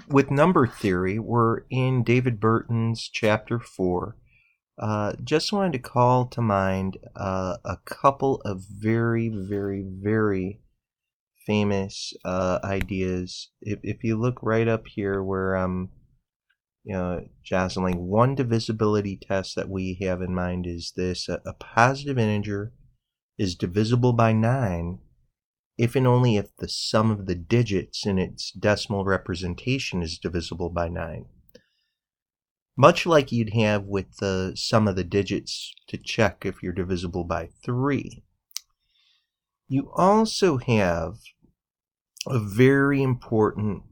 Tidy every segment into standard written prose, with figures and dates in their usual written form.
with number theory, we're in David Burton's chapter 4. Just wanted to call to mind a couple of very, very, very famous ideas. If you look right up here where I'm jostling, one divisibility test that we have in mind is this: a positive integer is divisible by 9 if and only if the sum of the digits in its decimal representation is divisible by 9. Much like you'd have with the sum of the digits to check if you're divisible by 3. You also have a very important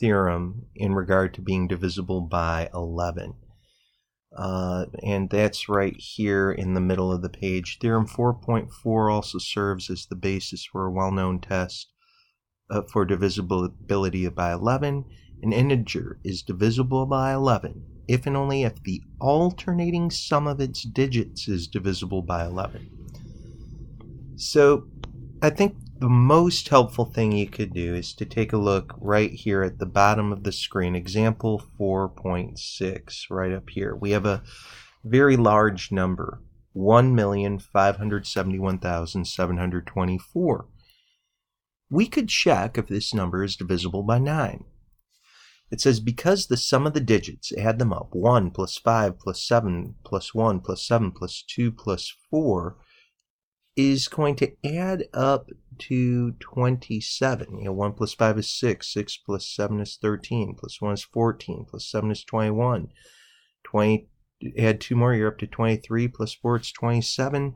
theorem in regard to being divisible by 11. And that's right here in the middle of the page. Theorem 4.4 also serves as the basis for a well-known test for divisibility by 11. An integer is divisible by 11 if and only if the alternating sum of its digits is divisible by 11. So I think the most helpful thing you could do is to take a look right here at the bottom of the screen, example 4.6, right up here. We have a very large number, 1,571,724. We could check if this number is divisible by 9. It says because the sum of the digits, add them up, 1 plus 5 plus 7 plus 1 plus 7 plus 2 plus 4, is going to add up to 27. 1 plus 5 is 6, 6 plus 7 is 13, plus 1 is 14, plus 7 is 21. 20, add 2 more, you're up to 23, plus 4 it's 27. You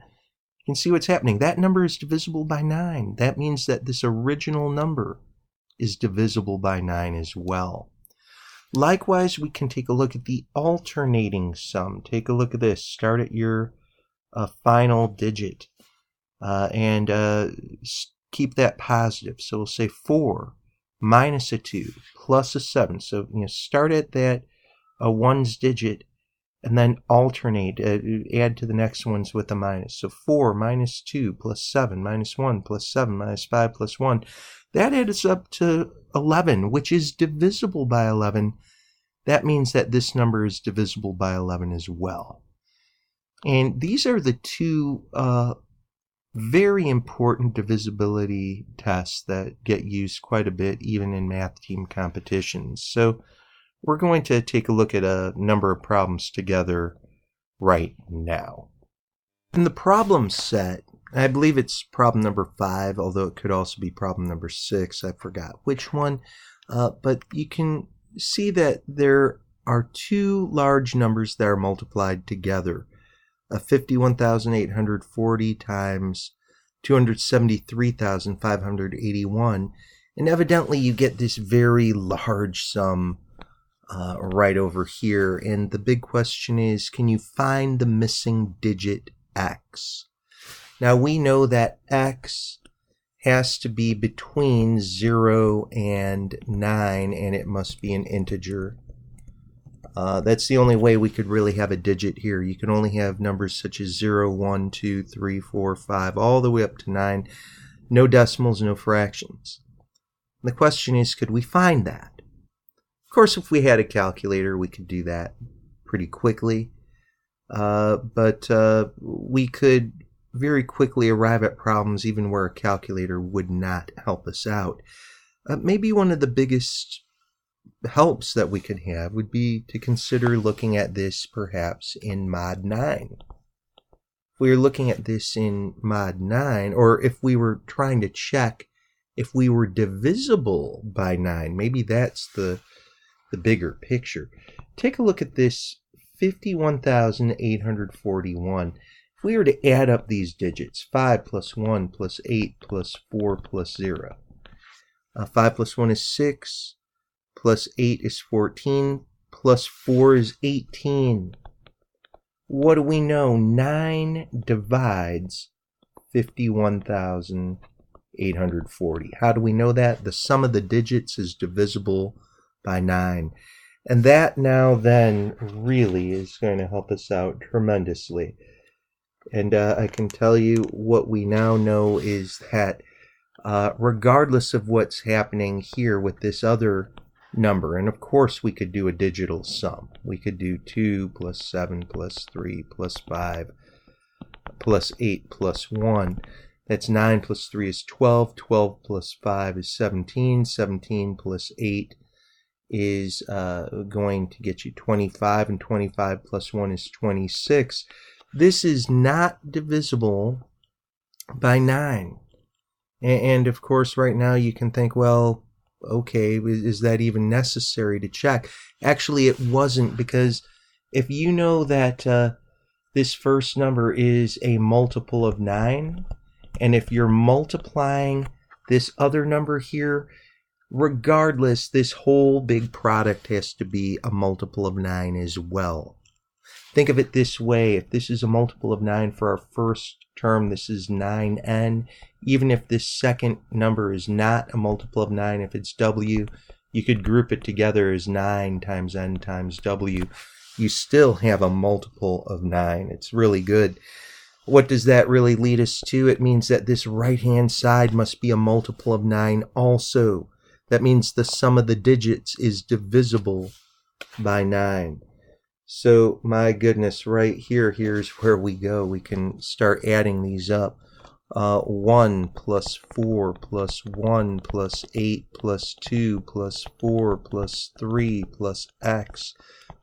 can see what's happening. That number is divisible by 9. That means that this original number is divisible by 9 as well. Likewise, we can take a look at the alternating sum. Take a look at this. Start at your final digit. And keep that positive. So we'll say 4 minus a 2 plus a 7. So start at that 1's digit and then alternate, add to the next ones with a minus. So 4 minus 2 plus 7 minus 1 plus 7 minus 5 plus 1. That adds up to 11, which is divisible by 11. That means that this number is divisible by 11 as well. And these are the two very important divisibility tests that get used quite a bit even in math team competitions. So we're going to take a look at a number of problems together right now. In the problem set, I believe it's problem number 5, although it could also be problem number 6. I forgot which one. But you can see that there are two large numbers that are multiplied together. 51,840 times 273,581, and evidently you get this very large sum right over here, and the big question is, can you find the missing digit x? Now we know that x has to be between 0 and 9, and it must be an integer. That's the only way we could really have a digit here. You can only have numbers such as 0, 1, 2, 3, 4, 5, all the way up to 9. No decimals, no fractions. And the question is, could we find that? Of course, if we had a calculator, we could do that pretty quickly. But we could very quickly arrive at problems even where a calculator would not help us out. Maybe one of the biggest helps that we could have would be to consider looking at this perhaps in mod 9. If we were looking at this in mod 9, or if we were trying to check if we were divisible by 9, maybe that's the bigger picture. Take a look at this 51,841. If we were to add up these digits, 5 plus 1 plus 8 plus 4 plus 0. 5 plus 1 is 6. Plus 8 is 14, plus 4 is 18. What do we know? 9 divides 51,840. How do we know that? The sum of the digits is divisible by 9. And that now then really is going to help us out tremendously. And I can tell you what we now know is that regardless of what's happening here with this other number. And of course we could do a digital sum. We could do 2 plus 7 plus 3 plus 5 plus 8 plus 1. That's 9 plus 3 is 12. 12 plus 5 is 17. 17 plus 8 is going to get you 25, and 25 plus 1 is 26. This is not divisible by 9. And of course, right now you can think, well, okay, is that even necessary to check? Actually, it wasn't, because if you know that this first number is a multiple of 9, and if you're multiplying this other number here, regardless, this whole big product has to be a multiple of 9 as well. Think of it this way. If this is a multiple of 9 for our first term, this is 9n. Even if this second number is not a multiple of 9, if it's w, you could group it together as 9 times n times w. You still have a multiple of 9. It's really good. What does that really lead us to? It means that this right-hand side must be a multiple of 9 also. That means the sum of the digits is divisible by 9. So, my goodness, right here, here's where we go. We can start adding these up. 1 plus 4 plus 1 plus 8 plus 2 plus 4 plus 3 plus x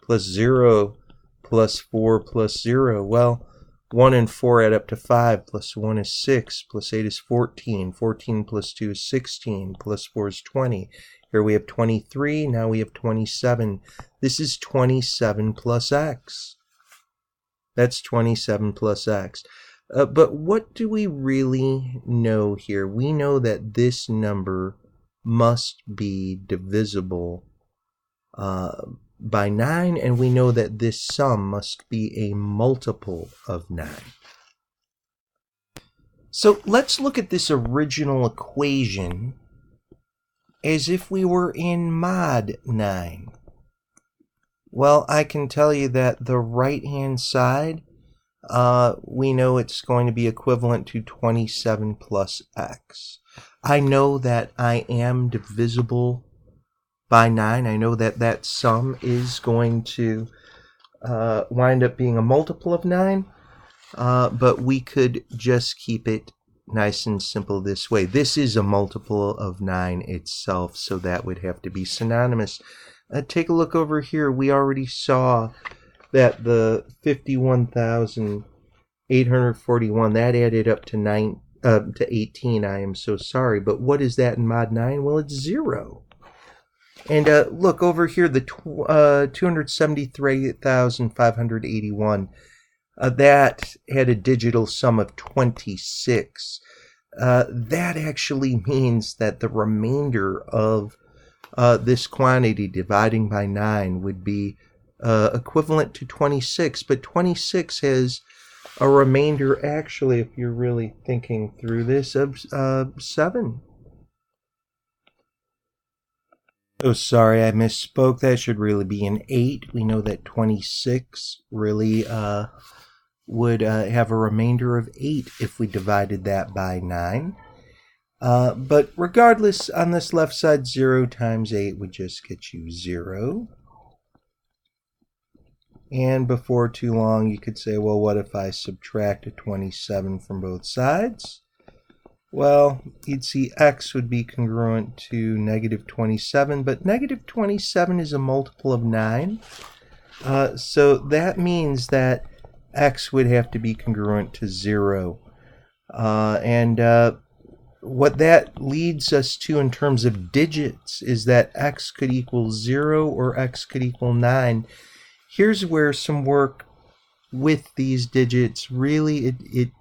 plus 0 plus 4 plus 0. Well, 1 and 4 add up to 5, plus 1 is 6, plus 8 is 14. 14 plus 2 is 16, plus 4 is 20. Here we have 23, now we have 27. This is 27 plus x. That's 27 plus x. But what do we really know here? We know that this number must be divisible by 9, and we know that this sum must be a multiple of 9. So let's look at this original equation as if we were in mod 9. Well, I can tell you that the right-hand side, we know it's going to be equivalent to 27 plus x. I know that I am divisible by 9. I know that that sum is going to wind up being a multiple of 9, but we could just keep it nice and simple this way. This is a multiple of 9 itself, so that would have to be synonymous. Take a look over here. We already saw that the 51,841, that added up to 18. I am so sorry, but what is that in mod 9? Well, it's 0. And look over here, the 273,581. That had a digital sum of 26. That actually means that the remainder of this quantity dividing by 9 would be equivalent to 26. But 26 has a remainder, actually, if you're really thinking through this, of 7. Oh, sorry, I misspoke. That should really be an 8. We know that 26 really would have a remainder of 8 if we divided that by 9. But regardless, on this left side, 0 times 8 would just get you 0. And before too long, you could say, well, what if I subtract a 27 from both sides? Well, you'd see x would be congruent to negative 27, but negative 27 is a multiple of 9. So that means that x would have to be congruent to 0. What that leads us to in terms of digits is that x could equal 0 or x could equal 9. Here's where some work with these digits really it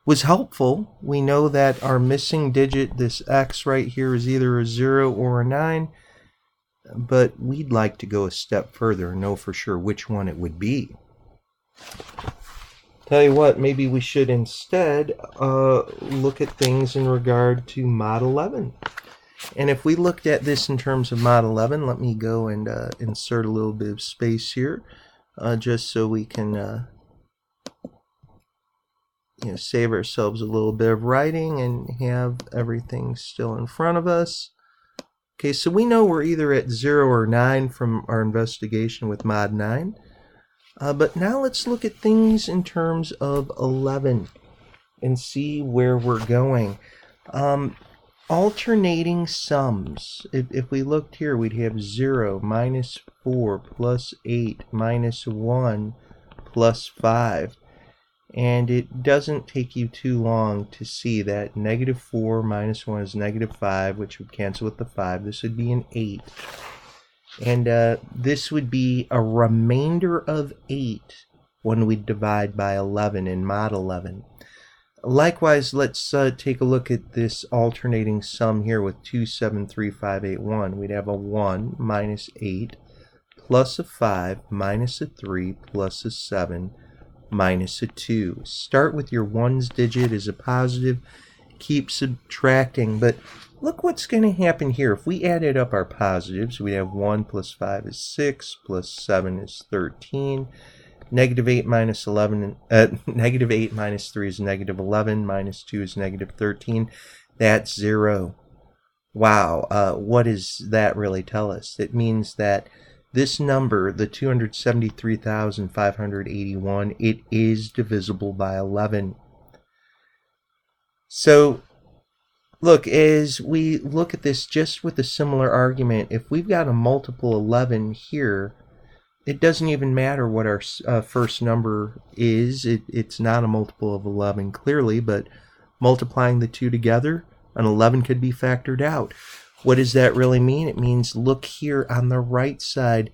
was helpful. We know that our missing digit, this x right here, is either a 0 or a 9, but we'd like to go a step further and know for sure which one it would be. Tell you what, maybe we should instead look at things in regard to mod 11. And if we looked at this in terms of mod 11, let me go and insert a little bit of space here, just so we can save ourselves a little bit of writing and have everything still in front of us. Okay, so we know we're either at 0 or 9 from our investigation with mod 9. But now let's look at things in terms of 11 and see where we're going. Alternating sums. If we looked here, we'd have 0 minus 4 plus 8 minus 1 plus 5. And it doesn't take you too long to see that negative 4 minus 1 is negative 5, which would cancel with the 5. This would be an 8. And this would be a remainder of 8 when we divide by 11 in mod 11. Likewise, let's take a look at this alternating sum here with 2, 7, 3, 5, 8, 1. We'd have a 1 minus 8 plus a 5 minus a 3 plus a 7 minus a 2. Start with your ones digit as a positive, keep subtracting, but look what's going to happen here. If we added up our positives, we have 1 plus 5 is 6, plus 7 is 13, negative 8 minus 11, negative 8 minus 3 is negative 11, minus 2 is negative 13, that's 0. Wow, what does that really tell us? It means that this number, the 273,581, it is divisible by 11. So, look, as we look at this just with a similar argument, if we've got a multiple 11 here, it doesn't even matter what our first number is. It's not a multiple of 11 clearly, but multiplying the two together, an 11 could be factored out. What does that really mean? It means, look here on the right side,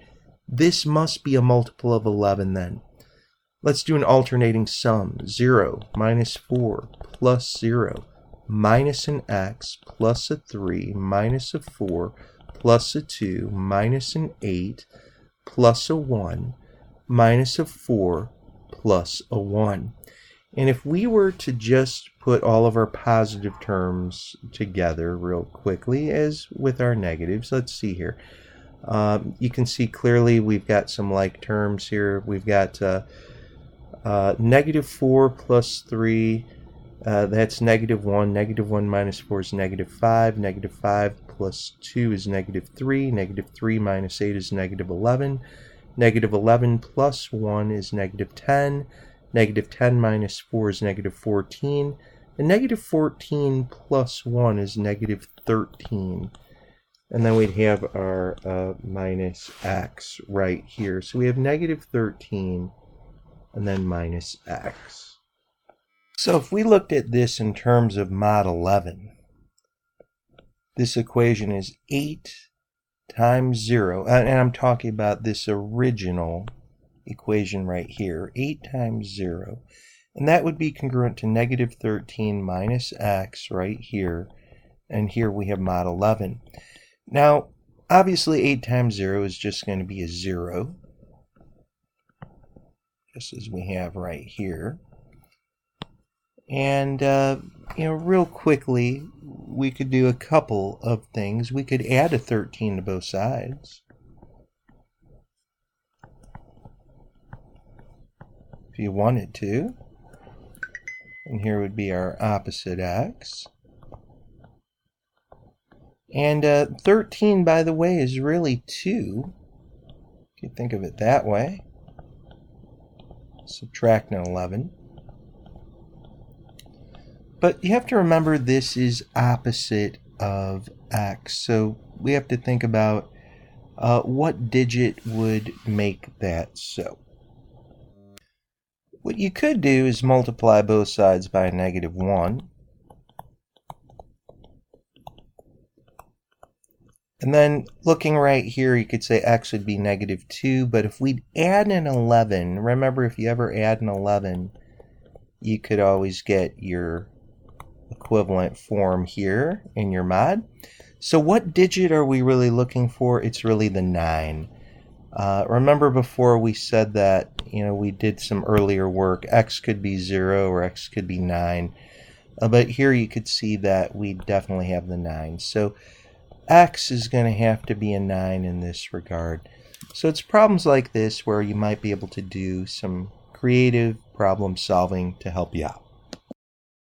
this must be a multiple of 11 then. Let's do an alternating sum. 0 minus 4 plus 0 minus an x plus a 3 minus a 4 plus a 2 minus an 8 plus a 1 minus a 4 plus a 1. And if we were to just put all of our positive terms together real quickly as with our negatives, let's see here. You can see clearly we've got some like terms here. We've got negative 4 plus 3, that's negative 1. Negative 1 minus 4 is negative 5. Negative 5 plus 2 is negative 3. Negative 3 minus 8 is negative 11. Negative 11 plus 1 is negative 10. Negative 10 minus 4 is negative 14. And negative 14 plus 1 is negative 13. And then we'd have our minus x right here. So we have negative 13 and then minus x. So if we looked at this in terms of mod 11, this equation is 8 times 0, and I'm talking about this original equation right here, 8 times 0, and that would be congruent to negative 13 minus x right here, and here we have mod 11. Now, obviously 8 times 0 is just going to be a 0, just as we have right here. And, real quickly, we could do a couple of things. We could add a 13 to both sides. If you wanted to. And here would be our opposite x. And 13, by the way, is really 2. If you think of it that way. Subtract an 11. But you have to remember this is opposite of x. So we have to think about what digit would make that so. What you could do is multiply both sides by a negative 1. And then looking right here, you could say x would be negative 2. But if we add an 11, remember if you ever add an 11, you could always get your equivalent form here in your mod. So what digit are we really looking for? It's really the 9. Remember before we said that, we did some earlier work. X could be 0 or X could be 9. But here you could see that we definitely have the 9. So X is going to have to be a 9 in this regard. So it's problems like this where you might be able to do some creative problem solving to help you out.